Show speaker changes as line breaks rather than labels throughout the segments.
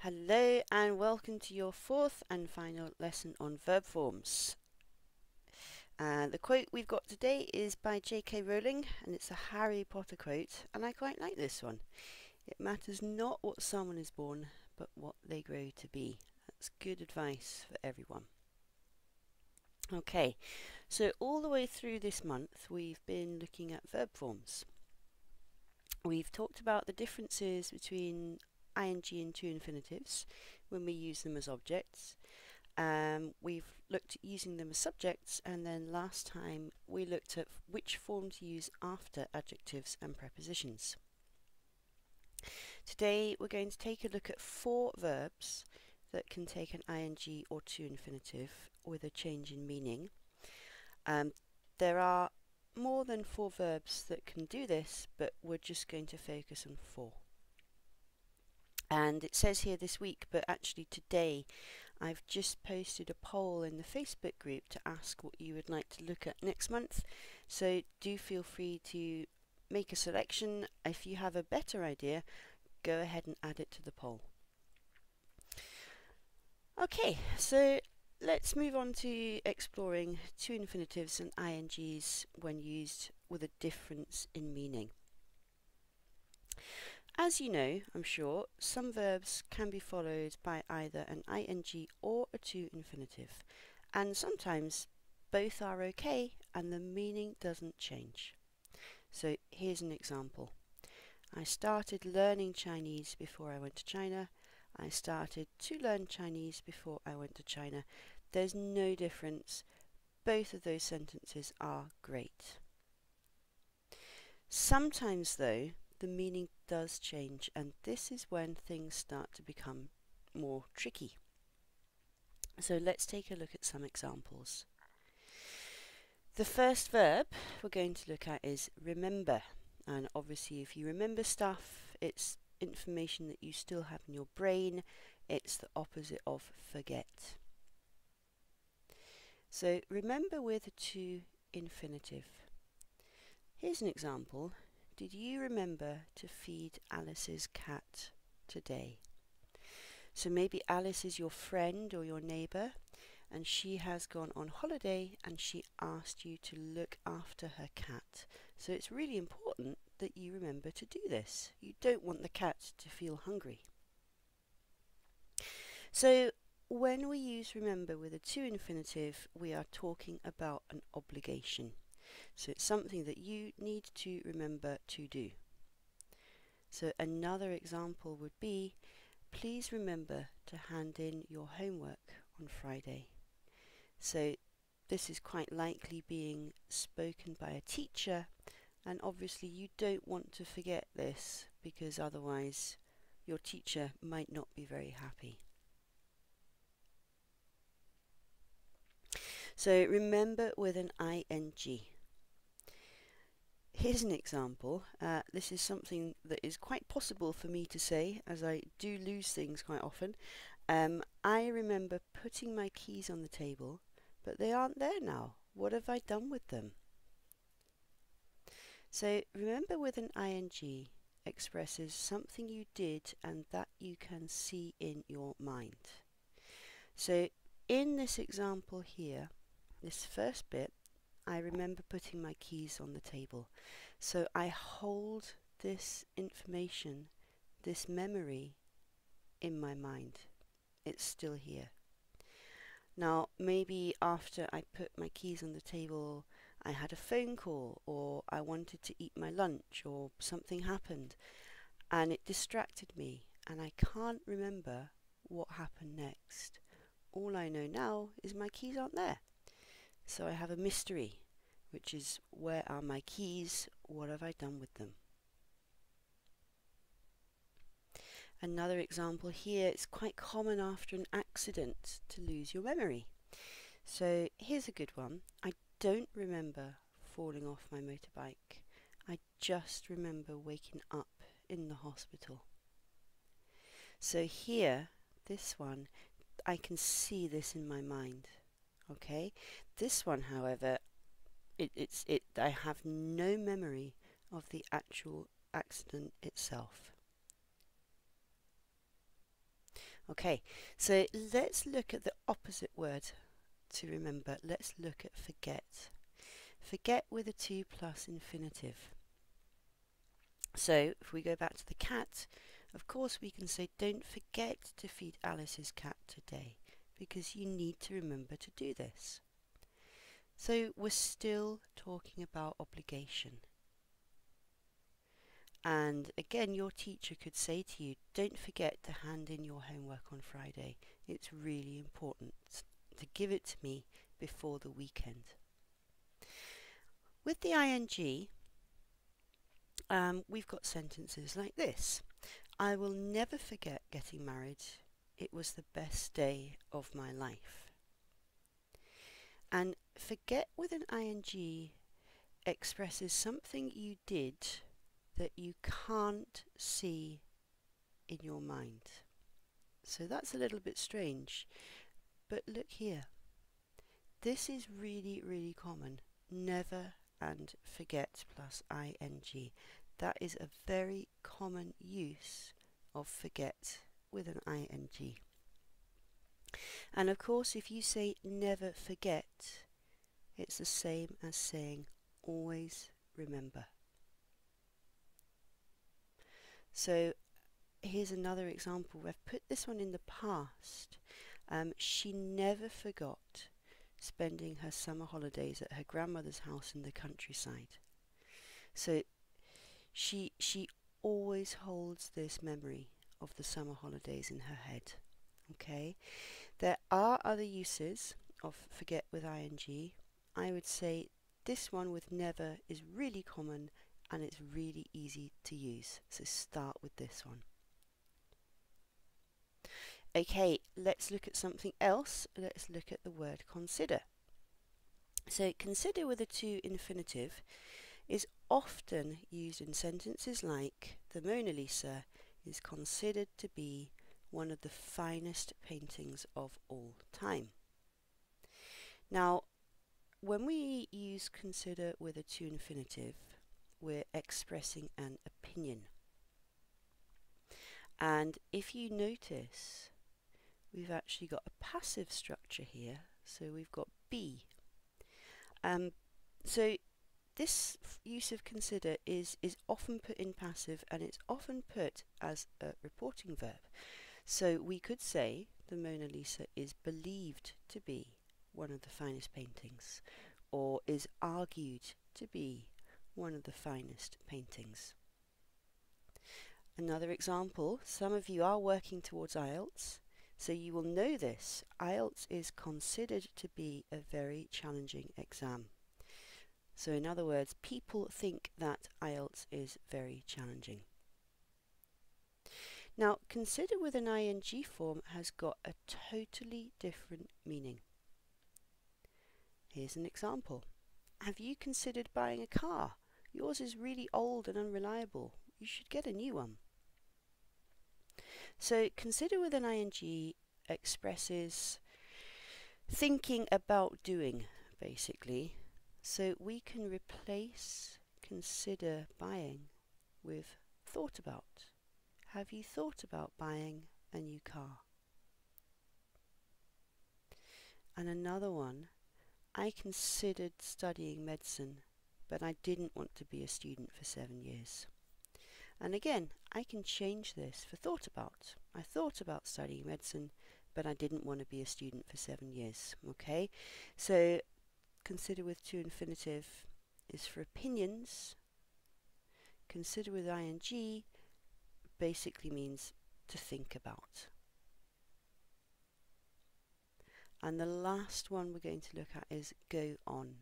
Hello and welcome to your fourth and final lesson on verb forms. The quote we've got today is by J.K. Rowling, and it's a Harry Potter quote, and I quite like this one. It matters not what someone is born, but what they grow to be. That's good advice for everyone. Okay, so all the way through this month we've been looking at verb forms. We've talked about the differences between ing and two infinitives when we use them as objects. We've looked at using them as subjects, and then last time we looked at which form to use after adjectives and prepositions. Today we're going to take a look at 4 verbs that can take an ing or two infinitive with a change in meaning. There are more than 4 verbs that can do this, but we're just going to focus on 4. And it says here this week, but actually today I've just posted a poll in the Facebook group to ask what you would like to look at next month, so do feel free to make a selection. If you have a better idea, go ahead and add it to the poll. Okay, so let's move on to exploring two infinitives and ings when used with a difference in meaning. As you know, I'm sure, some verbs can be followed by either an ing or a to infinitive, and sometimes both are okay and the meaning doesn't change. So here's an example. I started learning Chinese before I went to China. I started to learn Chinese before I went to China. There's no difference. Both of those sentences are great. Sometimes though, the meaning does change, and this is when things start to become more tricky. So let's take a look at some examples. The first verb we're going to look at is remember, and obviously if you remember stuff, it's information that you still have in your brain. It's the opposite of forget. So remember with a to infinitive. Here's an example. Did you remember to feed Alice's cat today? So maybe Alice is your friend or your neighbour, and she has gone on holiday and she asked you to look after her cat. So it's really important that you remember to do this. You don't want the cat to feel hungry. So when we use remember with a to infinitive, we are talking about an obligation. So it's something that you need to remember to do. So another example would be, please remember to hand in your homework on Friday. So this is quite likely being spoken by a teacher, and obviously you don't want to forget this because otherwise your teacher might not be very happy. So remember with an ing. Here's an example. This is something that is quite possible for me to say, as I do lose things quite often. I remember putting my keys on the table, but they aren't there now. What have I done with them? So remember with an ing expresses something you did and that you can see in your mind. So in this example here, this first bit, I remember putting my keys on the table. So I hold this information, this memory, in my mind. It's still here. Now, maybe after I put my keys on the table, I had a phone call, or I wanted to eat my lunch, or something happened, and it distracted me, and I can't remember what happened next. All I know now is my keys aren't there. So I have a mystery, which is, where are my keys? What have I done with them? Another example here, it's quite common after an accident to lose your memory. So here's a good one. I don't remember falling off my motorbike. I just remember waking up in the hospital. So here, this one, I can see this in my mind. Okay, this one, however, I have no memory of the actual accident itself. Okay, so let's look at the opposite word to remember. Let's look at forget. Forget with a to plus infinitive. So if we go back to the cat, of course we can say don't forget to feed Alice's cat today, because you need to remember to do this. So we're still talking about obligation. And again, your teacher could say to you, don't forget to hand in your homework on Friday. It's really important to give it to me before the weekend. With the ing, we've got sentences like this. I will never forget getting married. It was the best day of my life. And forget with an ing expresses something you did that you can't see in your mind. So that's a little bit strange. But look here. This is really, really common. Never and forget plus ing. That is a very common use of forget with an ing. And of course, if you say never forget, it's the same as saying always remember. So here's another example. I've put this one in the past. She never forgot spending her summer holidays at her grandmother's house in the countryside. So she always holds this memory of the summer holidays in her head. Okay, there are other uses of forget with ing. I would say this one with never is really common and it's really easy to use. So start with this one. Okay, let's look at something else. Let's look at the word consider. So consider with a to infinitive is often used in sentences like the Mona Lisa is considered to be one of the finest paintings of all time. Now, when we use consider with a to infinitive, we're expressing an opinion. And if you notice, we've actually got a passive structure here, so we've got be. So this use of consider is often put in passive, and it's often put as a reporting verb. So we could say the Mona Lisa is believed to be one of the finest paintings, or is argued to be one of the finest paintings. Another example, some of you are working towards IELTS, so you will know this. IELTS is considered to be a very challenging exam. So in other words, people think that IELTS is very challenging. Now, consider with an ing form has got a totally different meaning. Here's an example. Have you considered buying a car? Yours is really old and unreliable. You should get a new one. So consider with an ing expresses thinking about doing, basically. So we can replace consider buying with thought about. Have you thought about buying a new car? And another one, I considered studying medicine, but I didn't want to be a student for 7 years. And again, I can change this for thought about. I thought about studying medicine, but I didn't want to be a student for 7 years. Okay, so consider with to infinitive is for opinions. Consider with ing basically means to think about. And the last one we're going to look at is go on.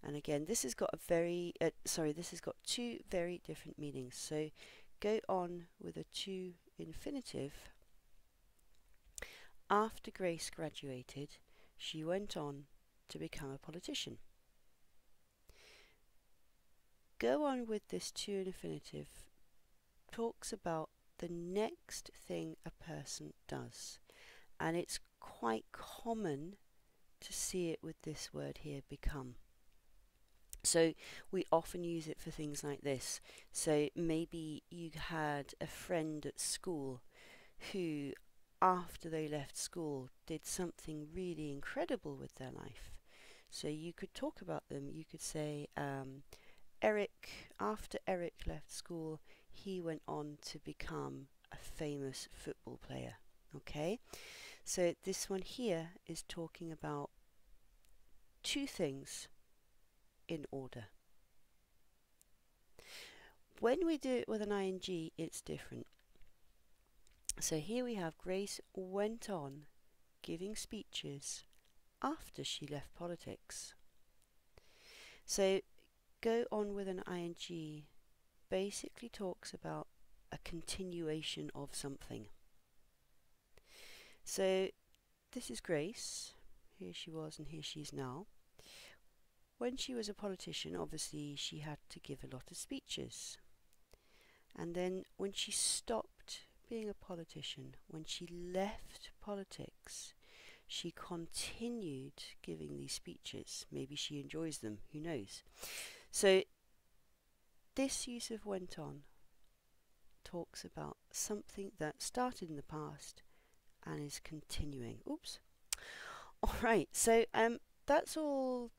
And again, this has got this has got two very different meanings. So go on with a to infinitive. After Grace graduated, she went on to become a politician. Go on with this to infinitive talks about the next thing a person does, and it's quite common to see it with this word here, become. So we often use it for things like this. So maybe you had a friend at school who after they left school, did something really incredible with their life. So you could talk about them. You could say, Eric, after Eric left school, he went on to become a famous football player. Okay, so this one here is talking about two things in order. When we do it with an ing, it's different. So here we have Grace went on giving speeches after she left politics. So go on with an ing basically talks about a continuation of something. So this is Grace. Here she was and here she is now. When she was a politician, obviously she had to give a lot of speeches. And then when she stopped being a politician, when she left politics, she continued giving these speeches. Maybe she enjoys them, who knows. So this use of went on talks about something that started in the past and is continuing. Oops. Alright, so that's all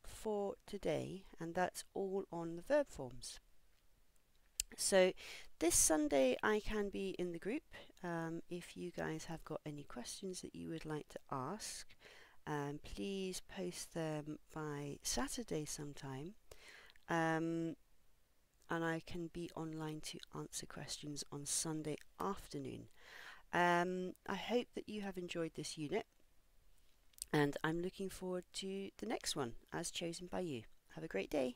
for today, and that's all on the verb forms. So this Sunday I can be in the group. If you guys have got any questions that you would like to ask, please post them by Saturday sometime, and I can be online to answer questions on Sunday afternoon. I hope that you have enjoyed this unit, and I'm looking forward to the next one as chosen by you. Have a great day.